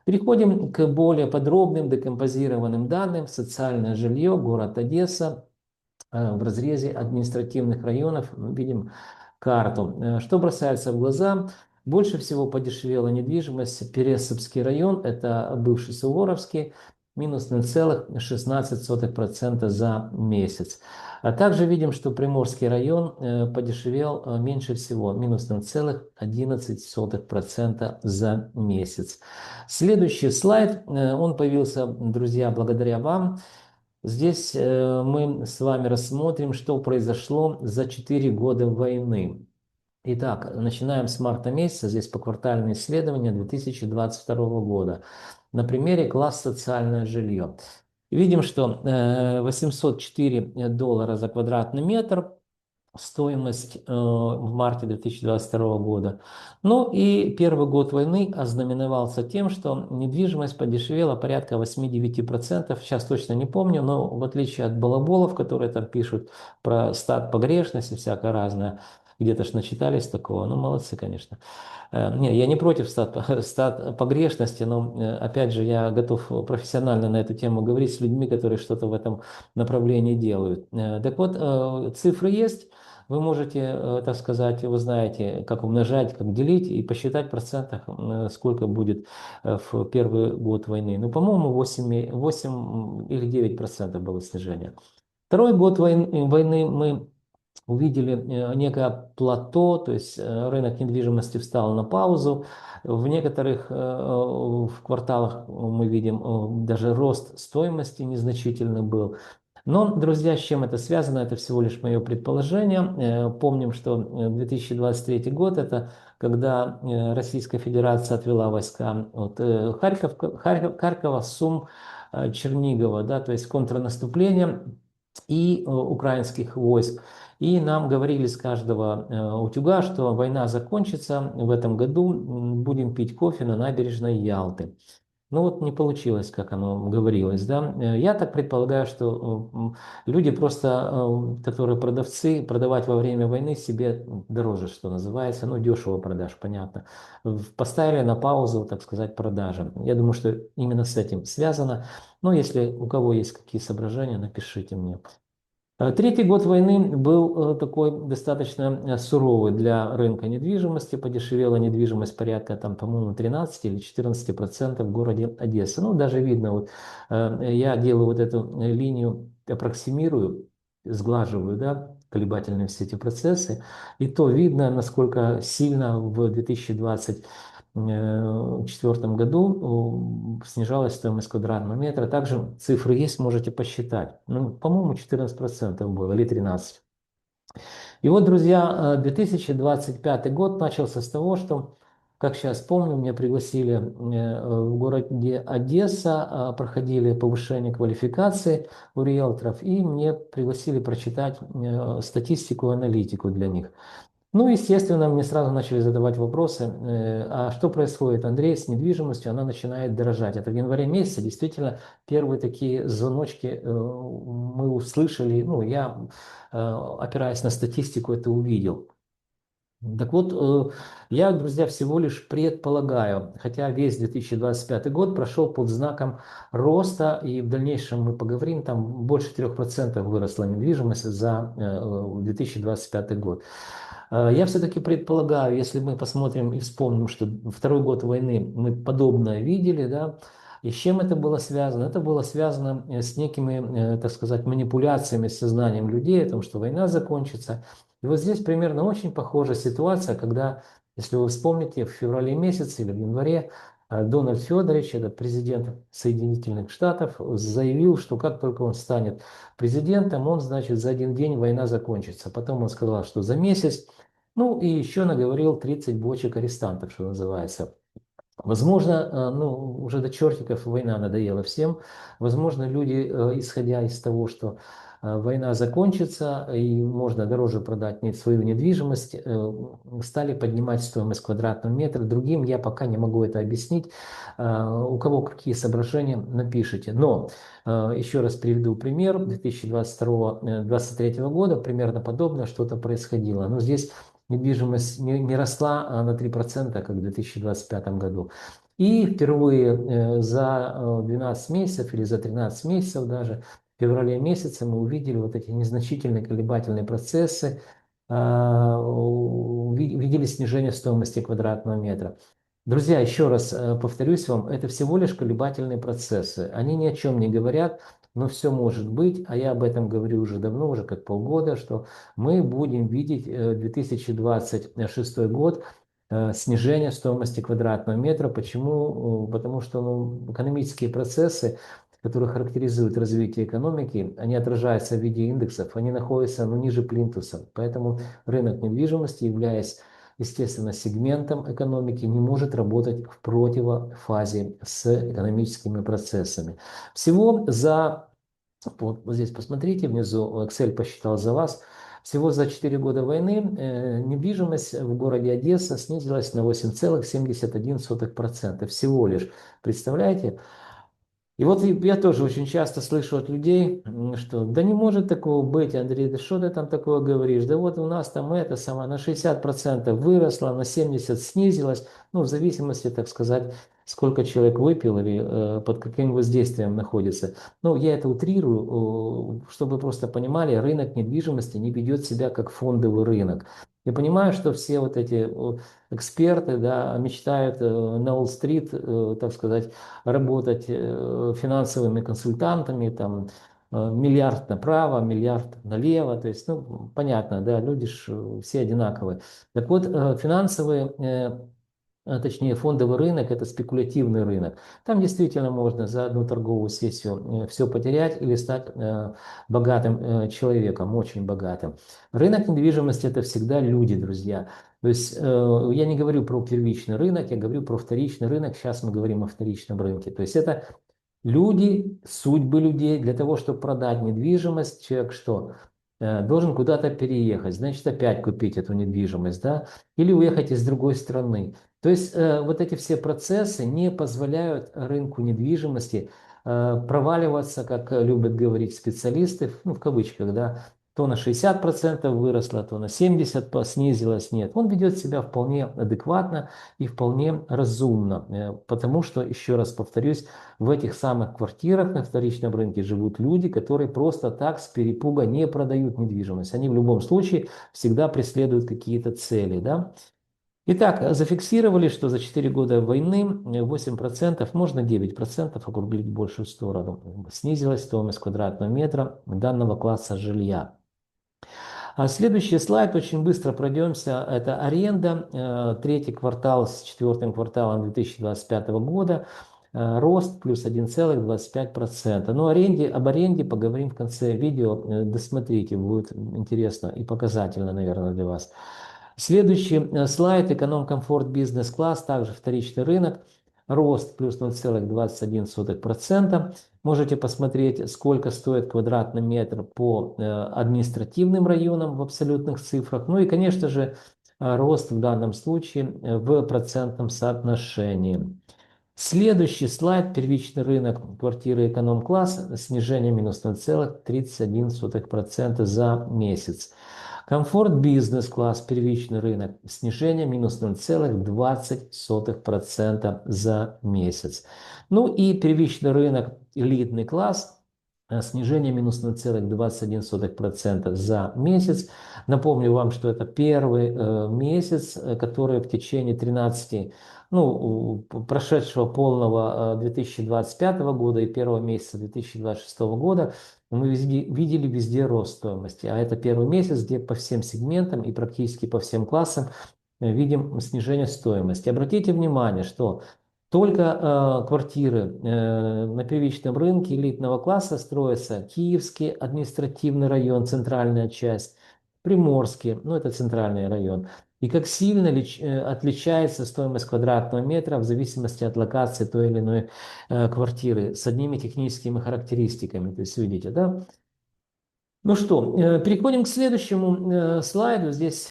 Переходим к более подробным декомпозированным данным. Социальное жилье, город Одесса. В разрезе административных районов мы видим карту. Что бросается в глаза? Больше всего подешевела недвижимость. Пересыпский район, это бывший Суворовский, минус 0,16% за месяц. А также видим, что Приморский район подешевел меньше всего, минус 0,11% за месяц. Следующий слайд, он появился, друзья, благодаря вам. Здесь мы с вами рассмотрим, что произошло за 4 года войны. Итак, начинаем с марта месяца, здесь поквартальные исследования 2022 года. На примере класс социальное жилье. Видим, что $804 за квадратный метр. Стоимость в марте 2022 года. Ну и первый год войны ознаменовался тем, что недвижимость подешевела порядка 8-9%. Сейчас точно не помню, но в отличие от балаболов, которые там пишут про стат погрешности, всякое разное, где-то ж начитались такого, ну молодцы, конечно. Не, я не против стат погрешности, но опять же я готов профессионально на эту тему говорить с людьми, которые что-то в этом направлении делают. Так вот, цифры есть. Вы можете, так сказать, вы знаете, как умножать, как делить и посчитать в процентах, сколько будет в первый год войны. Ну, по-моему, 8 или 9% было снижение. Второй год войны мы увидели некое плато, то есть рынок недвижимости встал на паузу. В некоторых в кварталах мы видим даже рост стоимости незначительный был. Но, друзья, с чем это связано? Это всего лишь мое предположение. Помним, что 2023 год – это когда Российская Федерация отвела войска от Харькова, Сум, Чернигова, да, то есть контрнаступление и украинских войск. И нам говорили с каждого утюга, что война закончится в этом году, будем пить кофе на набережной Ялты. Ну вот не получилось, как оно говорилось, да. Я так предполагаю, что люди просто, которые продавцы, продавать во время войны себе дороже, что называется, ну дешево продаж, понятно. Поставили на паузу, так сказать, продажи. Я думаю, что именно с этим связано. Но если у кого есть какие соображения, напишите мне. Третий год войны был такой достаточно суровый для рынка недвижимости. Подешевела недвижимость порядка, там, по-моему, 13 или 14% в городе Одесса. Ну, даже видно, вот я делаю вот эту линию, аппроксимирую, сглаживаю, да, колебательные все эти процессы. И то видно, насколько сильно в 2024 году снижалась стоимость квадратного метра. Также цифры есть, можете посчитать. Ну, по-моему, 14% было или 13%. И вот, друзья, 2025 год начался с того, что, как сейчас помню, меня пригласили в городе Одесса, проходили повышение квалификации у риэлторов, и мне пригласили прочитать статистику, аналитику для них. Ну, естественно, мне сразу начали задавать вопросы, а что происходит, Андрей, с недвижимостью, она начинает дорожать. Это в январе месяце действительно первые такие звоночки мы услышали, ну, я, опираясь на статистику, это увидел. Так вот, я, друзья, всего лишь предполагаю, хотя весь 2025 год прошел под знаком роста, и в дальнейшем мы поговорим, там больше 3% выросла недвижимость за 2025 год. Я все-таки предполагаю, если мы посмотрим и вспомним, что второй год войны мы подобное видели, да, и с чем это было связано? Это было связано с некими, так сказать, манипуляциями с сознанием людей о том, что война закончится. И вот здесь примерно очень похожая ситуация, когда, если вы вспомните, в феврале месяце или в январе Дональд Федорович, это президент Соединенных Штатов, заявил, что как только он станет президентом, он, значит, за один день война закончится. Потом он сказал, что за месяц. Ну и еще наговорил 30 бочек арестантов, что называется. Возможно, ну, уже до чертиков война надоела всем. Возможно, люди, исходя из того, что война закончится и можно дороже продать свою недвижимость, стали поднимать стоимость квадратного метра. Другим я пока не могу это объяснить. У кого какие соображения, напишите. Но еще раз приведу пример. 2022-2023 года примерно подобное что-то происходило. Но здесь недвижимость не росла на 3%, как в 2025 году. И впервые за 12 месяцев или за 13 месяцев даже, в феврале месяце мы увидели вот эти незначительные колебательные процессы, увидели снижение стоимости квадратного метра. Друзья, еще раз повторюсь вам, это всего лишь колебательные процессы. Они ни о чем не говорят, но все может быть, а я об этом говорю уже давно, уже как полгода, что мы будем видеть 2026 год снижение стоимости квадратного метра. Почему? Потому что экономические процессы, которые характеризуют развитие экономики, они отражаются в виде индексов, они находятся ниже плинтуса. Поэтому рынок недвижимости, являясь естественно, сегментом экономики, не может работать в противофазе с экономическими процессами. Всего за, вот здесь посмотрите, внизу Excel посчитал за вас, всего за 4 года войны недвижимость в городе Одесса снизилась на 8,71%. Всего лишь. Представляете? И вот я тоже очень часто слышу от людей, что да не может такого быть, Андрей, да что ты там такое говоришь? Да вот у нас там это сама на 60% выросло, на 70% снизилось, ну в зависимости, так сказать, сколько человек выпил или под каким воздействием находится. Ну я это утрирую, чтобы вы просто понимали, рынок недвижимости не ведет себя как фондовый рынок. Я понимаю, что все вот эти эксперты, да, мечтают на Уолл-стрит, так сказать, работать финансовыми консультантами, там, миллиард направо, миллиард налево, то есть, ну, понятно, да, люди ж все одинаковые. Так вот, финансовые, точнее, фондовый рынок – это спекулятивный рынок. Там действительно можно за одну торговую сессию все потерять или стать богатым человеком, очень богатым. Рынок недвижимости – это всегда люди, друзья. То есть я не говорю про первичный рынок, я говорю про вторичный рынок. Сейчас мы говорим о вторичном рынке. То есть это люди, судьбы людей. Для того, чтобы продать недвижимость, человек что? Должен куда-то переехать, значит, опять купить эту недвижимость, да, или уехать из другой страны. То есть вот эти все процессы не позволяют рынку недвижимости проваливаться, как любят говорить специалисты, ну, в кавычках, да, то на 60% выросло, то на 70% снизилось. Нет, он ведет себя вполне адекватно и вполне разумно, потому что, еще раз повторюсь, в этих самых квартирах на вторичном рынке живут люди, которые просто так с перепуга не продают недвижимость. Они в любом случае всегда преследуют какие-то цели, да? Итак, зафиксировали, что за 4 года войны 8%, можно 9% округлить в большую сторону, снизилась стоимость квадратного метра данного класса жилья. А следующий слайд, очень быстро пройдемся, это аренда, третий квартал с четвертым кварталом 2025 года, рост плюс 1,25%. Но об аренде поговорим в конце видео, досмотрите, будет интересно и показательно, наверное, для вас. Следующий слайд, эконом-комфорт бизнес-класс, также вторичный рынок, рост плюс 0,21%. Можете посмотреть, сколько стоит квадратный метр по административным районам в абсолютных цифрах. Ну и, конечно же, рост в данном случае в процентном соотношении. Следующий слайд, первичный рынок квартиры эконом-класс, снижение минус 0,31% за месяц. Комфорт бизнес-класс, первичный рынок, снижение минус 0,20% за месяц. Ну и первичный рынок, элитный класс, снижение минус 0,21% за месяц. Напомню вам, что это первый месяц, который в течение 13, ну, прошедшего полного 2025 года и первого месяца 2026 года мы видели везде рост стоимости. А это первый месяц, где по всем сегментам и практически по всем классам видим снижение стоимости. Обратите внимание, что только квартиры на первичном рынке элитного класса строятся Киевский административный район, центральная часть, Приморский, ну это центральный район. И как сильно отличается стоимость квадратного метра в зависимости от локации той или иной квартиры с одними техническими характеристиками. То есть видите, да? Ну что, переходим к следующему слайду. Здесь